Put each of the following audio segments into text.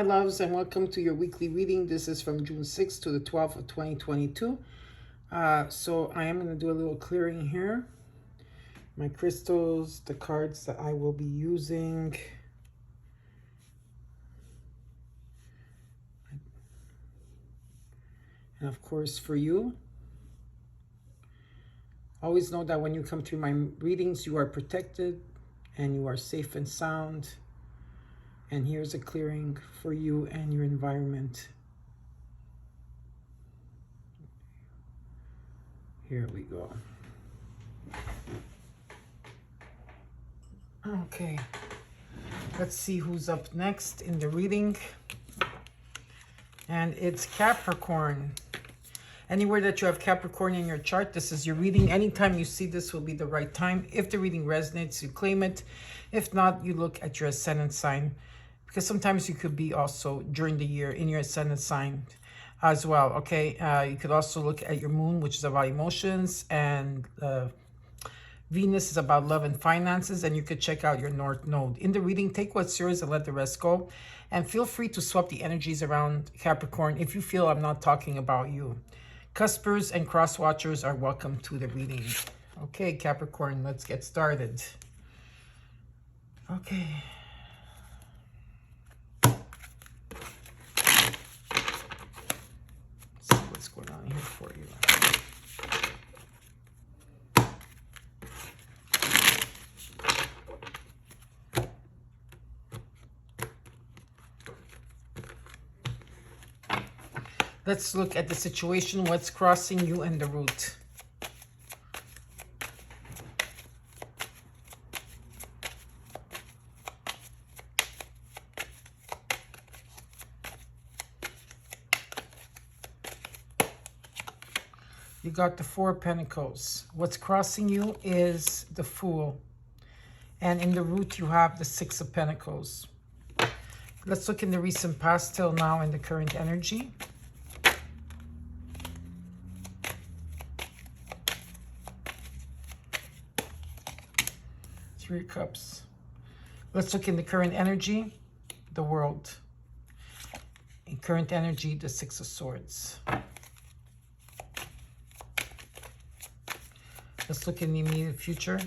loves, and welcome to your weekly reading. This is from June 6th to the 12th of 2022. So I am going to do a little clearing here. My crystals, the cards that I will be using. And of course for you. Always know that when you come through my readings, you are protected and you are safe and sound. And here's a clearing for you and your environment. Here we go. Okay, let's see who's up next in the reading. And it's Capricorn. Anywhere that you have Capricorn in your chart, this is your reading. Anytime you see this will be the right time. If the reading resonates, you claim it. If not, you look at your ascendant sign. Because sometimes you could be also during the year in your ascendant sign as well, okay? You could also look at your moon, which is about emotions, and Venus is about love and finances, and you could check out your North Node. In the reading, take what's yours and let the rest go. And feel free to swap the energies around Capricorn if you feel I'm not talking about you. Cuspers and cross watchers are welcome to the reading. Okay, Capricorn, let's get started. Okay. Let's see what's going on here for you. Let's look at the situation, what's crossing you and the root. You got the Four of Pentacles. What's crossing you is the Fool. And in the root, you have the Six of Pentacles. Let's look in the recent past till now in the current energy. Three of Cups. Let's look in the current energy, the World. In current energy, the Six of Swords. Let's look in the immediate future.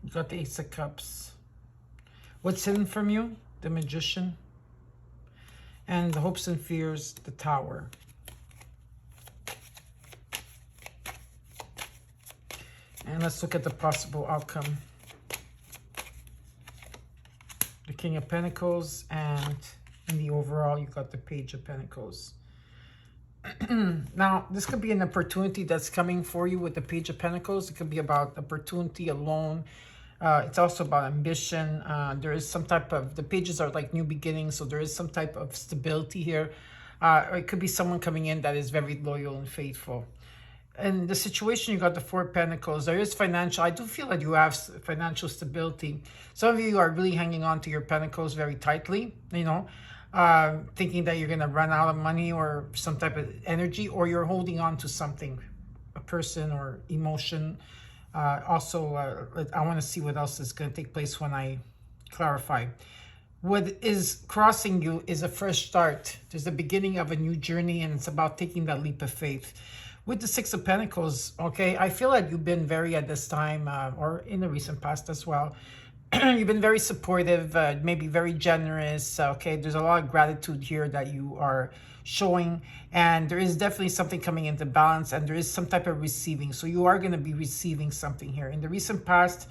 You got the Ace of Cups. What's hidden from you? The Magician. And the hopes and fears, the Tower. And let's look at the possible outcome. The King of Pentacles, and in the overall, you got the Page of Pentacles. Now, this could be an opportunity that's coming for you with the Page of Pentacles. It could be about opportunity, a loan. It's also about ambition. There is some type of, the pages are like new beginnings, so there is some type of stability here. Or it could be someone coming in that is very loyal and faithful. In the situation, you got the Four of Pentacles. There is financial. I do feel that you have financial stability. Some of you are really hanging on to your Pentacles very tightly, you know, thinking that you're going to run out of money or some type of energy, or you're holding on to something, a person or emotion. I want to see what else is going to take place when I clarify. What is crossing you is a fresh start. There's the beginning of a new journey, and it's about taking that leap of faith. With the Six of Pentacles, okay, I feel like you've been very, at this time, or in the recent past as well, you've been very supportive, maybe very generous, okay? There's a lot of gratitude here that you are showing, and there is definitely something coming into balance, and there is some type of receiving. So you are going to be receiving something here. In the recent past,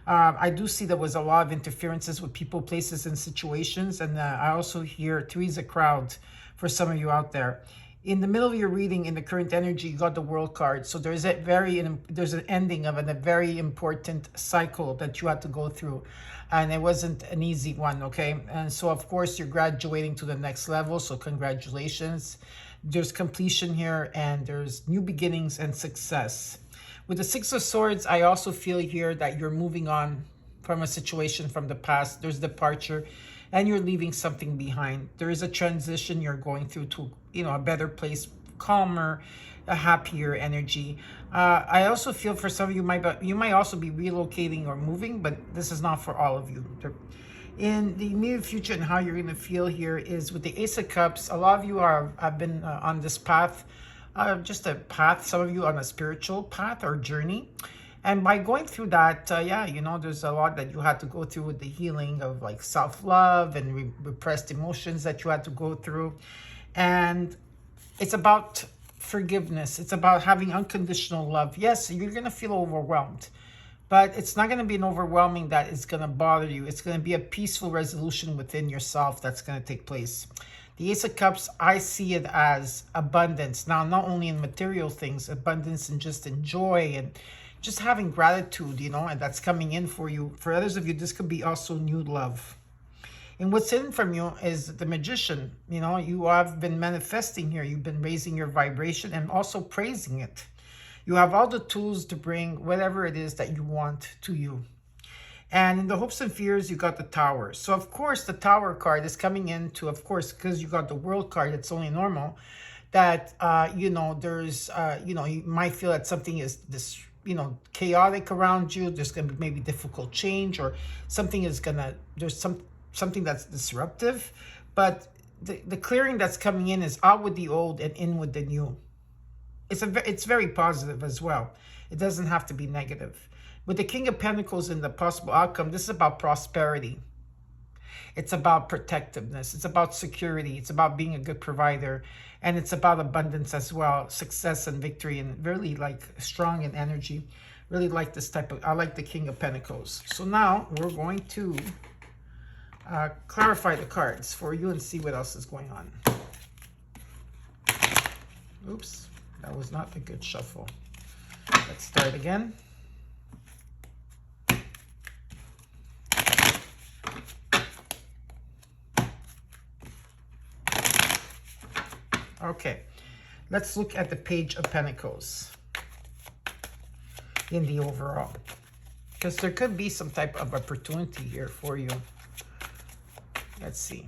I do see there was a lot of interferences with people, places, and situations, and I also hear Three's a crowd for some of you out there. In the middle of your reading, in the current energy, you got the World card. So there's an ending of a very important cycle that you had to go through. And it wasn't an easy one, okay? And so, of course, you're graduating to the next level. So congratulations. There's completion here, and there's new beginnings and success. With the Six of Swords, I also feel here that you're moving on from a situation from the past. There's departure. And you're leaving something behind. There is a transition you're going through to, you know, a better place calmer, a happier energy. I also feel for some of you, you might also be relocating or moving, but this is not for all of you. In the immediate future, and how you're going to feel here is with the Ace of Cups. A lot of you have been on this path, just a path. Some of you on a spiritual path or journey. And by going through that, yeah, you know, there's a lot that you had to go through with the healing of like self-love and repressed emotions that you had to go through. And it's about forgiveness. It's about having unconditional love. Yes, you're going to feel overwhelmed, but it's not going to be an overwhelming that is going to bother you. It's going to be a peaceful resolution within yourself that's going to take place. The Ace of Cups, I see it as abundance. Now, not only in material things, abundance and just in joy and just having gratitude, you know, and that's coming in for you. For others of you, this could be also new love. And what's in from you is the Magician. You know, you have been manifesting here. You've been raising your vibration and also praising it. You have all the tools to bring whatever it is that you want to you. And in the hopes and fears, you got the Tower. So, of course, the Tower card is coming into, of course, because you got the World card, it's only normal that, you know, there's, you know, you might feel that something is this, you know, chaotic around you. There's going to be maybe difficult change, or something is going to, there's something that's disruptive. But the clearing that's coming in is out with the old and in with the new. It's very positive as well. It doesn't have to be negative. With the King of Pentacles and the possible outcome, this is about prosperity. It's about protectiveness. It's about security. It's about being a good provider. And it's about abundance as well, success and victory, and really like strong in energy. Really like this type of, I like the King of Pentacles. So now we're going to clarify the cards for you and see what else is going on. Oops. That was not a good shuffle. Let's start again. Okay, let's look at the Page of Pentacles in the overall, because there could be some type of opportunity here for you. Let's see,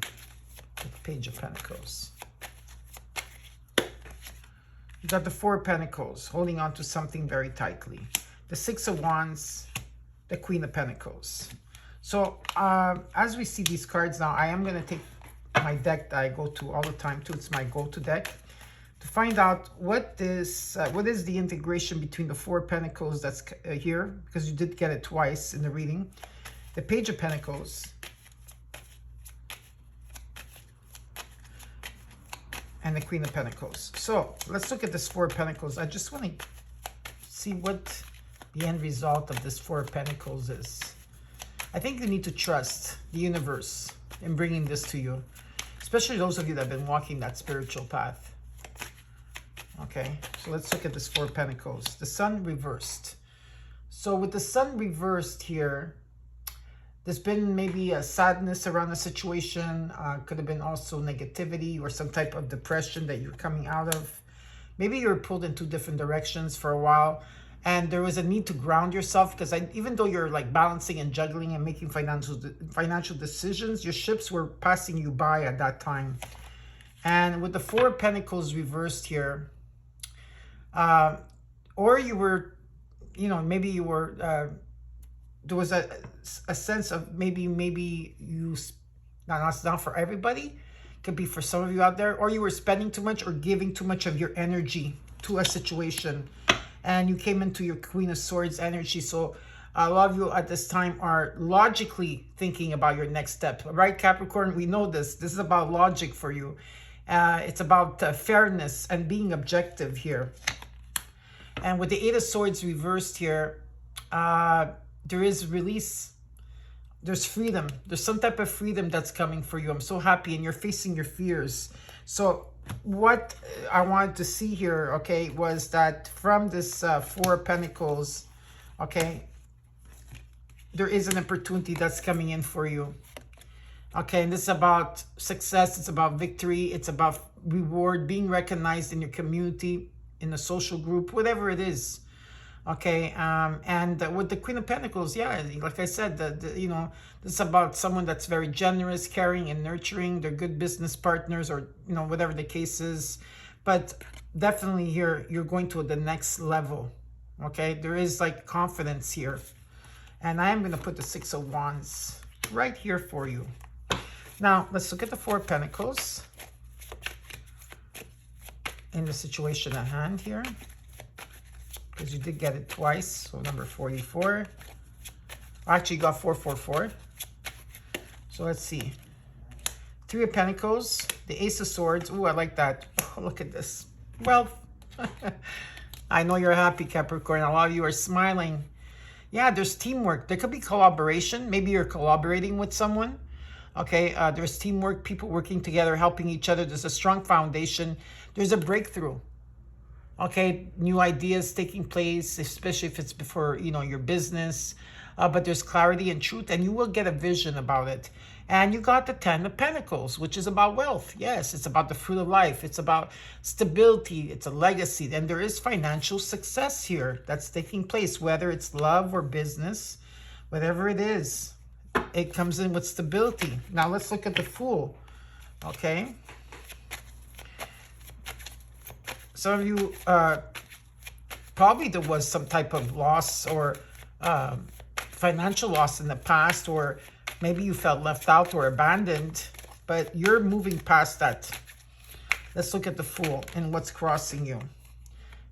the Page of Pentacles. You got the Four of Pentacles, holding on to something very tightly. The Six of Wands, the Queen of Pentacles. So as we see these cards now, I am going to take my deck that I go to all the time too. It's my go-to deck to find out what is the integration between the Four of Pentacles that's here, because you did get it twice in the reading. The Page of Pentacles. And the Queen of Pentacles. So let's look at this Four of Pentacles. I just want to see what the end result of this Four of Pentacles is. I think you need to trust the universe in bringing this to you, especially those of you that have been walking that spiritual path. Okay, so let's look at this Four of Pentacles. The Sun reversed. So with the Sun reversed here, there's been maybe a sadness around the situation. Could have been also negativity or some type of depression that you're coming out of. Maybe you were pulled in two different directions for a while, and there was a need to ground yourself, because even though you're like balancing and juggling and making financial decisions, your ships were passing you by at that time. And with the Four of Pentacles reversed here, or you were, you know, maybe you were, there was a sense of maybe you, now it's not for everybody, could be for some of you out there, or you were spending too much or giving too much of your energy to a situation, and you came into your Queen of Swords energy. So a lot of you at this time are logically thinking about your next step, right, Capricorn? We know this is about logic for you. It's about fairness and being objective here. And with the Eight of Swords reversed here, there is release. There's freedom. There's some type of freedom that's coming for you. I'm so happy, and you're facing your fears. So what I wanted to see here, okay, was that from this Four of Pentacles, okay, there is an opportunity that's coming in for you. Okay, and this is about success. It's about victory. It's about reward, being recognized in your community, in a social group, whatever it is. Okay, and with the Queen of Pentacles, yeah, like I said, you know, this is about someone that's very generous, caring, and nurturing. They're good business partners, or, you know, whatever the case is. But definitely here, you're going to the next level. Okay, there is like confidence here. And I am going to put the Six of Wands right here for you. Now, let's look at the Four of Pentacles in the situation at hand here. Because you did get it twice. So number 44. Actually, you got 444. So let's see. Three of Pentacles, the Ace of Swords. Ooh, I like that. Oh, look at this. Wealth. I know you're happy, Capricorn. A lot of you are smiling. Yeah, there's teamwork. There could be collaboration. Maybe you're collaborating with someone. Okay, there's teamwork, people working together, helping each other. There's a strong foundation. There's a breakthrough. Okay, new ideas taking place, especially if it's before, you know, your business. But there's clarity and truth, and you will get a vision about it. And you got the Ten of Pentacles, which is about wealth. Yes, it's about the fruit of life. It's about stability. It's a legacy. And there is financial success here that's taking place, whether it's love or business, whatever it is. It comes in with stability. Now let's look at the Fool. Okay. Some of you, probably there was some type of loss or financial loss in the past, or maybe you felt left out or abandoned, but you're moving past that. Let's look at the Fool and what's crossing you.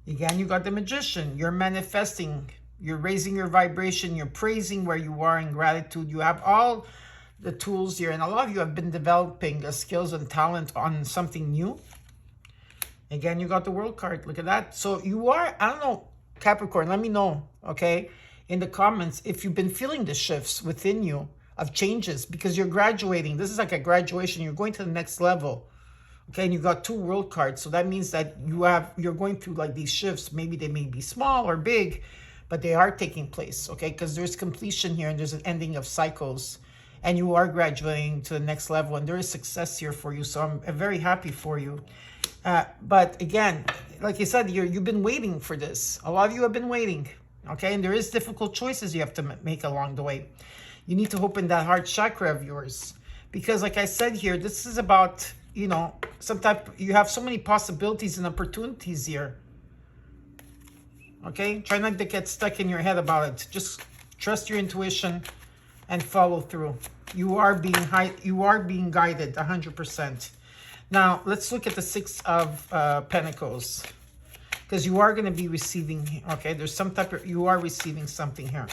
Again, you got the Magician. You're manifesting. You're raising your vibration. You're praising where you are in gratitude. You have all the tools here. And a lot of you have been developing skills and talent on something new. Again, you got the World card. Look at that. So you are, I don't know, Capricorn, let me know, okay, in the comments if you've been feeling the shifts within you of changes, because you're graduating. This is like a graduation. You're going to the next level. Okay, and you got two World cards. So that means that you're going through like these shifts. Maybe they may be small or big, but they are taking place, okay? Because there's completion here and there's an ending of cycles. And you are graduating to the next level, and there is success here for you. So I'm very happy for you. But again, like I said, you've been waiting for this. A lot of you have been waiting, okay? And there is difficult choices you have to make along the way. You need to open that heart chakra of yours. Because like I said here, this is about, you know, you have so many possibilities and opportunities here. Okay? Try not to get stuck in your head about it. Just trust your intuition and follow through. You are being guided 100%. Now, let's look at the Six of Pentacles. Because you are going to be receiving, okay? There's some type of, you are receiving something here.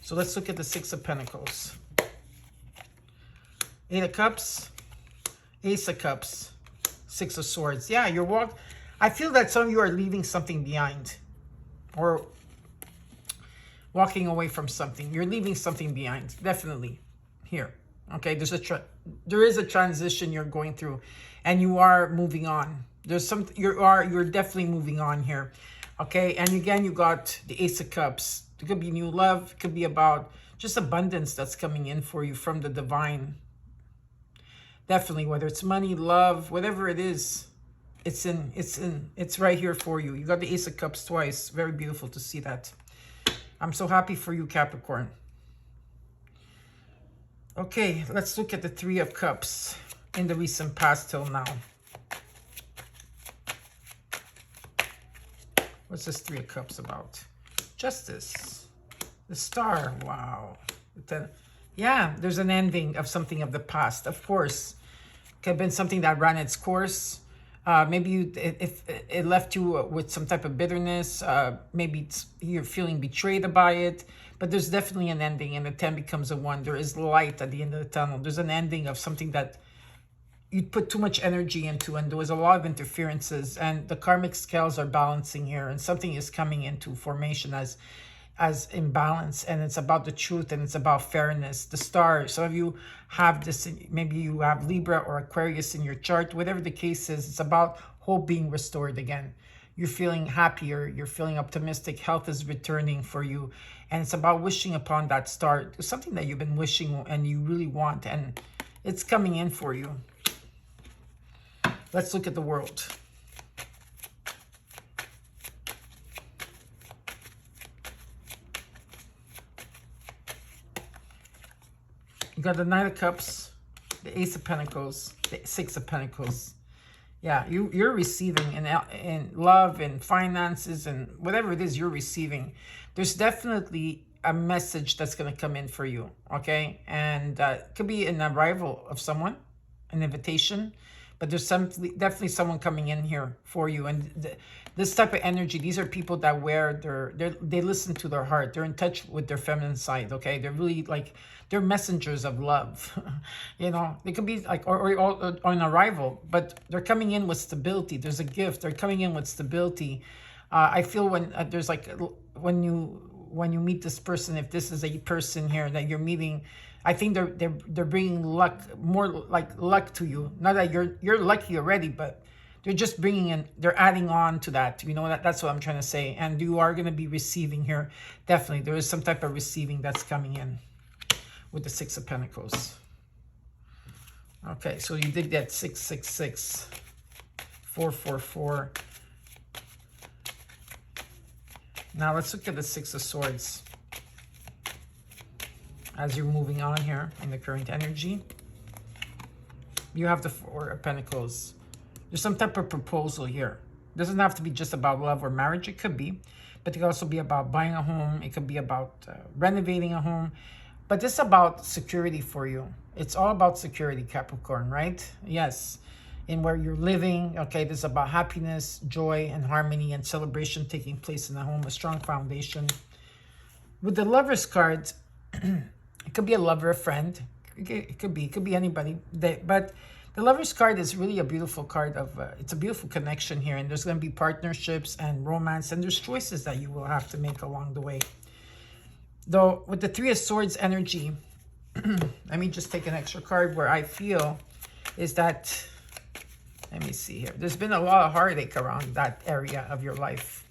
So let's look at the Six of Pentacles. Eight of Cups, Ace of Cups, Six of Swords. Yeah, I feel that some of you are leaving something behind. Or walking away from something. You're leaving something behind, definitely, here. Okay, there is a transition you're going through, and you are moving on. You're definitely moving on here. Okay, and again, you got the Ace of Cups. It could be new love. It could be about just abundance that's coming in for you from the divine. Definitely, whether it's money, love, whatever it is, it's right here for you. You got the Ace of Cups twice. Very beautiful to see that. I'm so happy for you, Capricorn. Okay, let's look at the Three of Cups in the recent past till now. What's this Three of Cups about? Justice. The Star. Wow. Yeah, there's an ending of something of the past, of course. It could have been something that ran its course. Maybe if it left you with some type of bitterness. Maybe you're feeling betrayed by it. But there's definitely an ending, and the 10 becomes a 1. There is light at the end of the tunnel. There's an ending of something that you put too much energy into, and there was a lot of interferences, and the karmic scales are balancing here, and something is coming into formation as imbalance, and it's about the truth, and it's about fairness. The Star, some of you have this, maybe you have Libra or Aquarius in your chart, whatever the case is, it's about hope being restored again. You're feeling happier, you're feeling optimistic, health is returning for you, and it's about wishing upon that star. It's something that you've been wishing and you really want, and it's coming in for you. Let's look at the World. You got the Knight of Cups, the Ace of Pentacles, the Six of Pentacles. Yeah, you're receiving in love and finances and whatever it is you're receiving. There's definitely a message that's going to come in for you, okay? And it could be an arrival of someone, an invitation, but there's definitely someone coming in here for you. And this type of energy, these are people that wear they listen to their heart. They're in touch with their feminine side, okay? They're really like, they're messengers of love. You know, they could be like, or an arrival, but they're coming in with stability. There's a gift. They're coming in with stability. I feel when there's like, when you meet this person, if this is a person here that you're meeting, I think they're bringing luck, more like luck to you. Not that you're lucky already, but they're just bringing in, they're adding on to that. You know, that's what I'm trying to say. And you are going to be receiving here. Definitely, there is some type of receiving that's coming in with the Six of Pentacles. Okay, so you did that 666, 444. Now let's look at the Six of Swords. As you're moving on here in the current energy, you have the Four of Pentacles. There's some type of proposal here. It doesn't have to be just about love or marriage. It could be, but it could also be about buying a home. It could be about renovating a home. But this is about security for you. It's all about security, Capricorn, right? Yes. In where you're living. Okay, this is about happiness, joy, and harmony and celebration taking place in the home, a strong foundation. With the Lover's card, it could be a lover, a friend. It could be anybody. But the Lover's card is really a beautiful card of, it's a beautiful connection here. And there's going to be partnerships and romance. And there's choices that you will have to make along the way. Though with the Three of Swords energy, let me just take an extra card where I feel is that, let me see here. There's been a lot of heartache around that area of your life,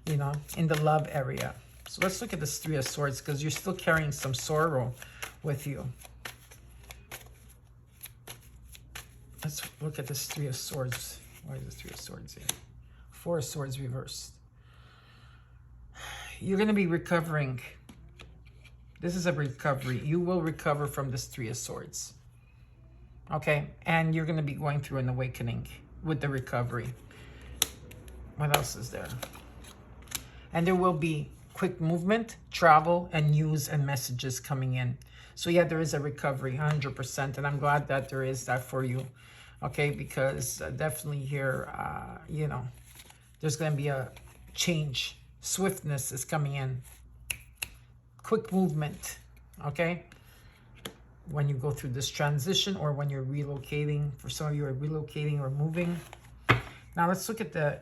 you know, in the love area. So let's look at this Three of Swords because you're still carrying some sorrow with you. Let's look at this Three of Swords. Why is the Three of Swords here? Four of Swords reversed. You're going to be recovering. This is a recovery. You will recover from this Three of Swords. Okay? And you're going to be going through an awakening with the recovery. What else is there? And there will be quick movement, travel, and news and messages coming in. So yeah, there is a recovery, 100%. And I'm glad that there is that for you. Okay? Because definitely here, you know, there's going to be a change. Swiftness is coming in. Quick movement, okay? When you go through this transition or when you're relocating. For some of you are relocating or moving. Now let's look at the,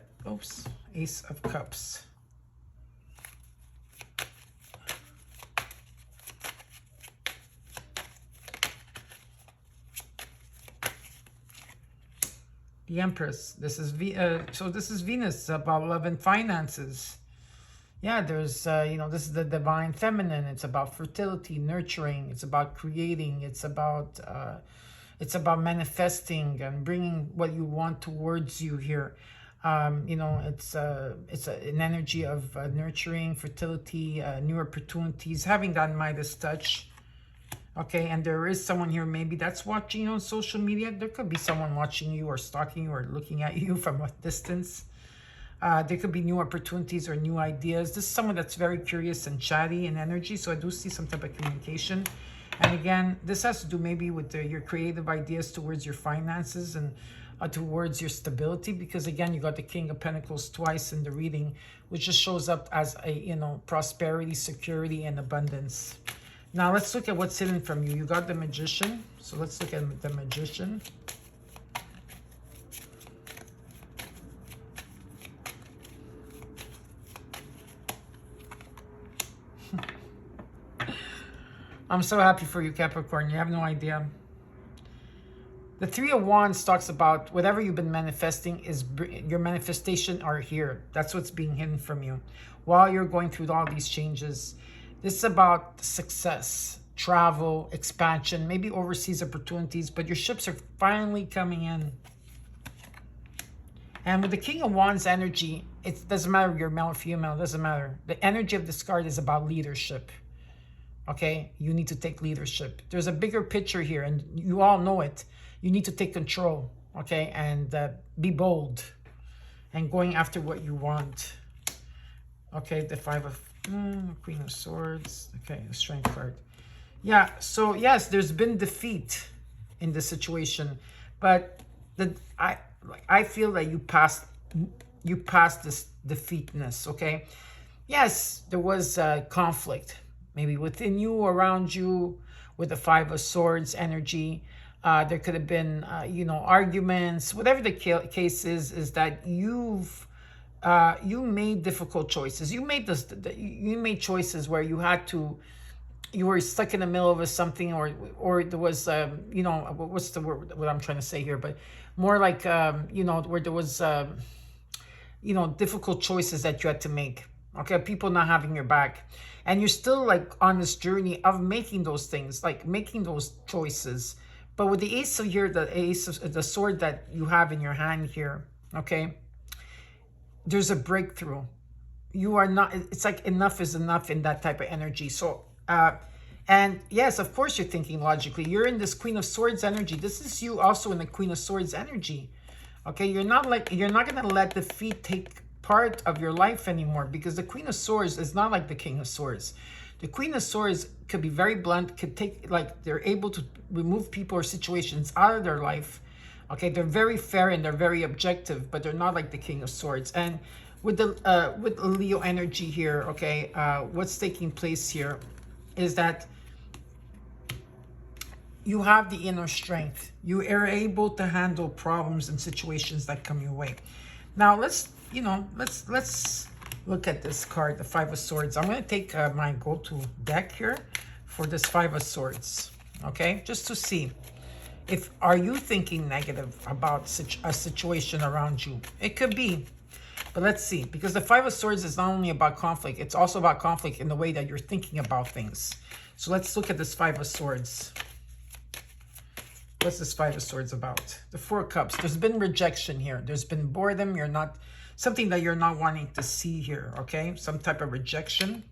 Ace of Cups. The Empress. This is so this is Venus, about love and finances. Yeah, there's, you know, this is the divine feminine. It's about fertility, nurturing. It's about creating. It's about manifesting and bringing what you want towards you here. You know, it's an energy of nurturing, fertility, new opportunities, having that Midas touch. Okay, and there is someone here maybe that's watching you on social media. There could be someone watching you or stalking you or looking at you from a distance. There could be new opportunities or new ideas. This is someone that's very curious and chatty in energy. So I do see some type of communication. And again, this has to do maybe with your creative ideas towards your finances and towards your stability. Because again, you got the King of Pentacles twice in the reading, which just shows up as a, you know, prosperity, security, and abundance. Now let's look at what's hidden from you. You got the Magician. So let's look at the Magician. I'm so happy for you, Capricorn. You have no idea. The Three of Wands talks about whatever you've been manifesting is your manifestation are here. That's what's being hidden from you. While you're going through all these changes, this is about success, travel, expansion, maybe overseas opportunities, but your ships are finally coming in. And with the King of Wands energy, it doesn't matter if you're male or female, it doesn't matter. The energy of this card is about leadership. Okay, you need to take leadership. There's a bigger picture here, and you all know it. You need to take control. okay? And be bold and going after what you want. Okay, the Queen of Swords. Okay, the Strength card. Yeah, so yes, there's been defeat in this situation, but I feel that you passed this defeatness, okay? Yes, there was conflict, maybe within you, around you, with the Five of Swords energy. There could have been, you know, arguments. Whatever the case is that you made difficult choices. You made you made choices where you had to. You were stuck in the middle of something, or there was, you know, what's the word? What I'm trying to say here, but more like, you know, where there was, you know, difficult choices that you had to make. Okay, people not having your back, and you're still like on this journey of making those things, like making those choices. But with the Ace of here, the Ace of the Sword that you have in your hand here, okay, there's a breakthrough. You are not. It's like enough is enough in that type of energy. So. And yes, of course, you're thinking logically. You're in this Queen of Swords energy. This is you also in the Queen of Swords energy. Okay, you're not going to let defeat take part of your life anymore, because the Queen of Swords is not like the King of Swords. The Queen of Swords could be very blunt, could take, like, they're able to remove people or situations out of their life. Okay, they're very fair and they're very objective, but they're not like the King of Swords. And with the Leo energy here, okay, what's taking place here is that you have the inner strength. You are able to handle problems and situations that come your way. Now let's look at this card, the Five of Swords. I'm going to take my go-to deck here for this Five of Swords. Okay, just to see if are you thinking negative about a situation around you. It could be. But let's see, because the Five of Swords is not only about conflict, it's also about conflict in the way that you're thinking about things. So let's look at this Five of Swords. What's this Five of Swords about? The Four of Cups. There's been rejection here. There's been boredom. Something that you're not wanting to see here, okay? Some type of rejection.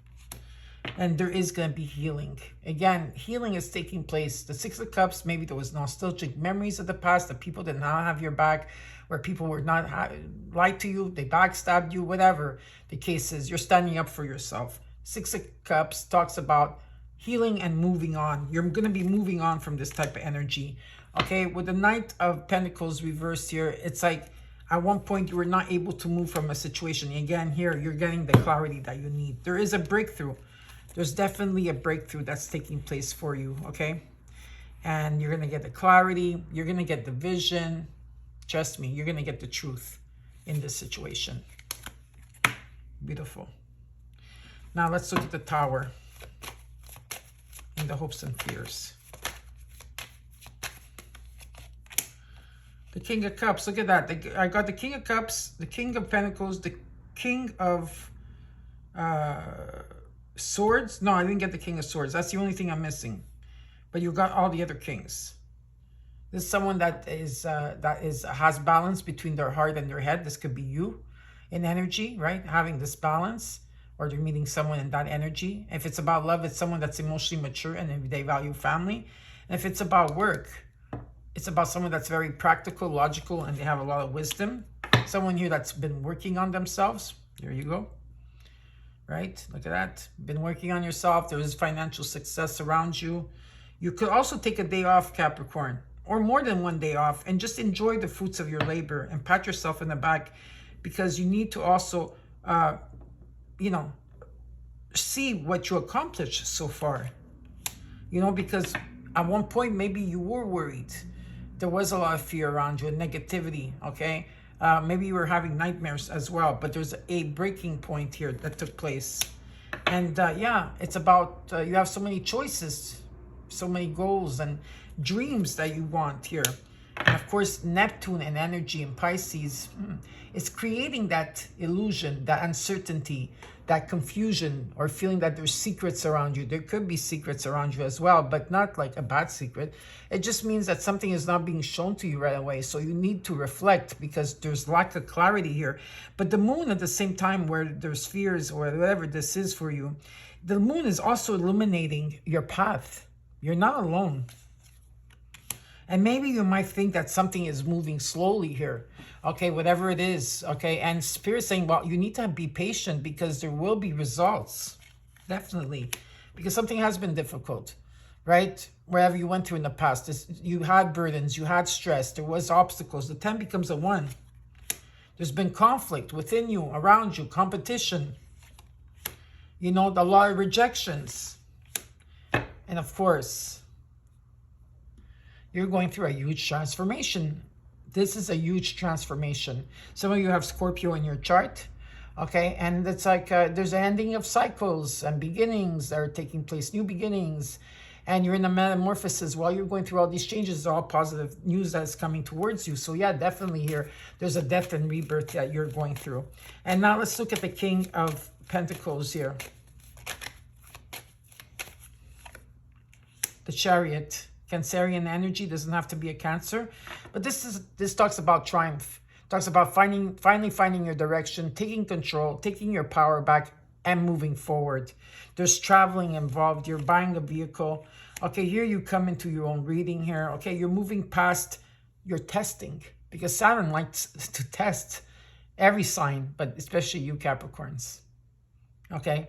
And there is going to be healing. Again, healing is taking place. The Six of Cups, maybe there was nostalgic memories of the past, that people did not have your back, where people were not lied to you, they backstabbed you, whatever the case is. You're standing up for yourself. Six of Cups talks about healing and moving on. You're going to be moving on from this type of energy. Okay, with the Knight of Pentacles reversed here, it's like at one point you were not able to move from a situation. Again, here, you're getting the clarity that you need. There is a breakthrough. There's definitely a breakthrough that's taking place for you, okay? And you're going to get the clarity. You're going to get the vision. Trust me, you're going to get the truth in this situation. Beautiful. Now let's look at the Tower and the hopes and fears. The King of Cups, look at that. I got the King of Cups, the King of Pentacles, the King of Swords. No, I didn't get the King of Swords. That's the only thing I'm missing. But you got all the other kings. This is someone that has balance between their heart and their head. This could be you in energy, right? Having this balance, or they're meeting someone in that energy. If it's about love, it's someone that's emotionally mature and they value family. And if it's about work, it's about someone that's very practical, logical, and they have a lot of wisdom. Someone here that's been working on themselves. There you go. Right? Look at that. Been working on yourself. There is financial success around you. You could also take a day off, Capricorn, or more than one day off, and just enjoy the fruits of your labor and pat yourself in the back, because you need to also, see what you accomplished so far. Because at one point, maybe you were worried. There was a lot of fear around you and negativity, okay? Maybe you were having nightmares as well, but there's a breaking point here that took place. And it's about, you have so many choices, so many goals and dreams that you want here. And of course, Neptune and energy in Pisces is creating that illusion, that uncertainty, that confusion, or feeling that there's secrets around you. There could be secrets around you as well, but not like a bad secret. It just means that something is not being shown to you right away. So you need to reflect, because there's lack of clarity here. But the moon, at the same time, where there's fears or whatever this is for you, the moon is also illuminating your path. You're not alone. And maybe you might think that something is moving slowly here. Okay, whatever it is. Okay, and Spirit saying, well, you need to be patient because there will be results. Definitely. Because something has been difficult, right? Wherever you went through in the past, you had burdens, you had stress, there was obstacles. The 10 becomes a 1. There's been conflict within you, around you, competition. You know, a lot of rejections. And of course, you're going through a huge transformation. This is a huge transformation. Some of you have Scorpio in your chart. Okay, and it's like there's an ending of cycles and beginnings that are taking place, new beginnings. And you're in a metamorphosis while you're going through all these changes. All positive news that is coming towards you. So yeah, definitely here, there's a death and rebirth that you're going through. And now let's look at the King of Pentacles here. The Chariot. Cancerian energy, doesn't have to be a Cancer. But this talks about triumph. Talks about finally finding your direction, taking control, taking your power back, and moving forward. There's traveling involved. You're buying a vehicle. Okay, here you come into your own reading here. Okay, you're moving past your testing because Saturn likes to test every sign, but especially you Capricorns. Okay,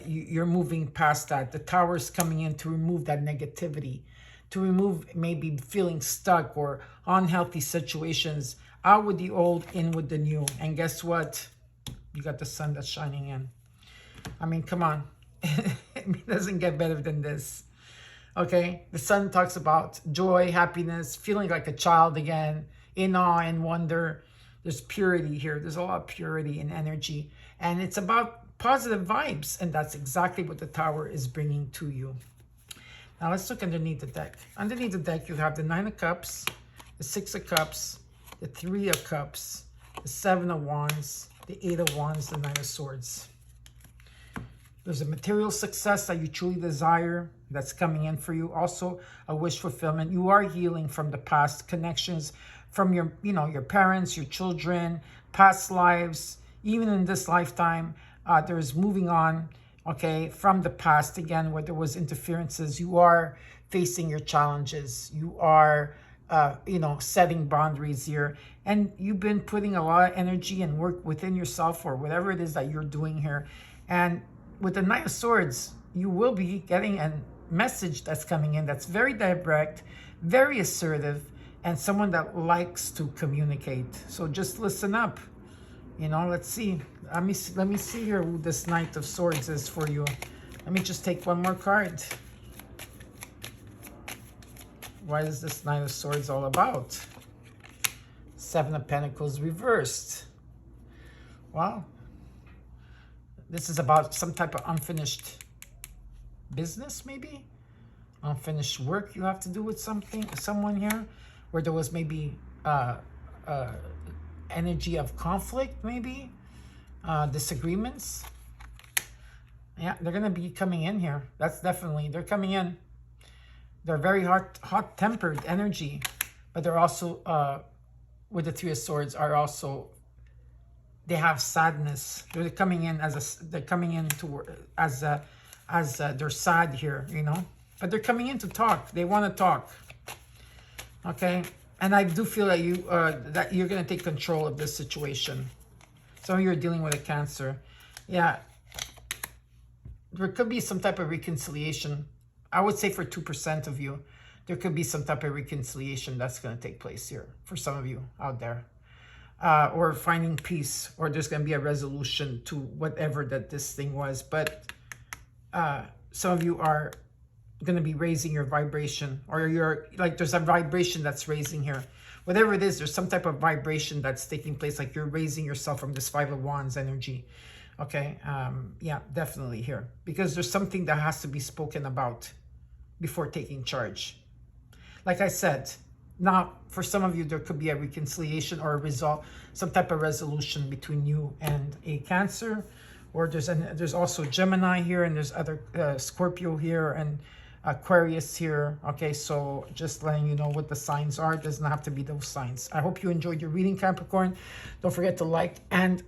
you're moving past that. The Tower's coming in to remove that negativity, to remove maybe feeling stuck or unhealthy situations. Out with the old, in with the new. And guess what? You got the sun that's shining in. I mean, come on. It doesn't get better than this. Okay? The sun talks about joy, happiness, feeling like a child again, in awe and wonder. There's purity here. There's a lot of purity and energy. And it's about positive vibes. And that's exactly what the Tower is bringing to you. Now let's look underneath the deck. Underneath the deck, you have the 9 of Cups, the 6 of Cups, the 3 of Cups, the 7 of Wands, the 8 of Wands, the 9 of Swords. There's a material success that you truly desire that's coming in for you. Also, a wish fulfillment. You are healing from the past, connections from your, your parents, your children, past lives. Even in this lifetime, there's moving on, okay, from the past again, where there was interferences. You are facing your challenges. You are, setting boundaries here. And you've been putting a lot of energy and work within yourself or whatever it is that you're doing here. And with the 9 of Swords, you will be getting a message that's coming in that's very direct, very assertive, and someone that likes to communicate. So just listen up. Let's see. Let me see here who this Knight of Swords is for you. Let me just take one more card. What is this Knight of Swords all about? 7 of Pentacles reversed. Well, this is about some type of unfinished business, maybe? Unfinished work you have to do with someone here, where there was maybe energy of conflict, maybe? Disagreements. Yeah, they're going to be coming in here. That's definitely, they're coming in. They're very hot-tempered energy, but they're also, with the 3 of Swords, are also, they have sadness. They're coming in as they're sad here, but they're coming in to talk. They want to talk. Okay, and I do feel that you're going to take control of this situation. Some of you are dealing with a Cancer. Yeah, there could be some type of reconciliation. I would say for 2% of you, there could be some type of reconciliation that's going to take place here for some of you out there. Or finding peace, or there's going to be a resolution to whatever that this thing was. But some of you are going to be raising your vibration, or you're like, there's a vibration that's raising here. Whatever it is, there's some type of vibration that's taking place, like you're raising yourself from this 5 of Wands energy. Okay, yeah, definitely here. Because there's something that has to be spoken about before taking charge. Like I said, now for some of you, there could be a reconciliation or a result, some type of resolution between you and a Cancer. Or there's also Gemini here, and there's other Scorpio here, and Aquarius here. Okay, so just letting you know what the signs are. It doesn't have to be those signs. I hope you enjoyed your reading, Capricorn. Don't forget to like and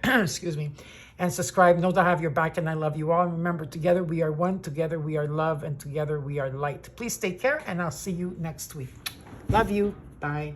excuse me, and subscribe. Know that I have your back, and I love you all. And remember, together we are one, together we are love, and together we are light. Please take care, and I'll see you next week. Love you. Bye.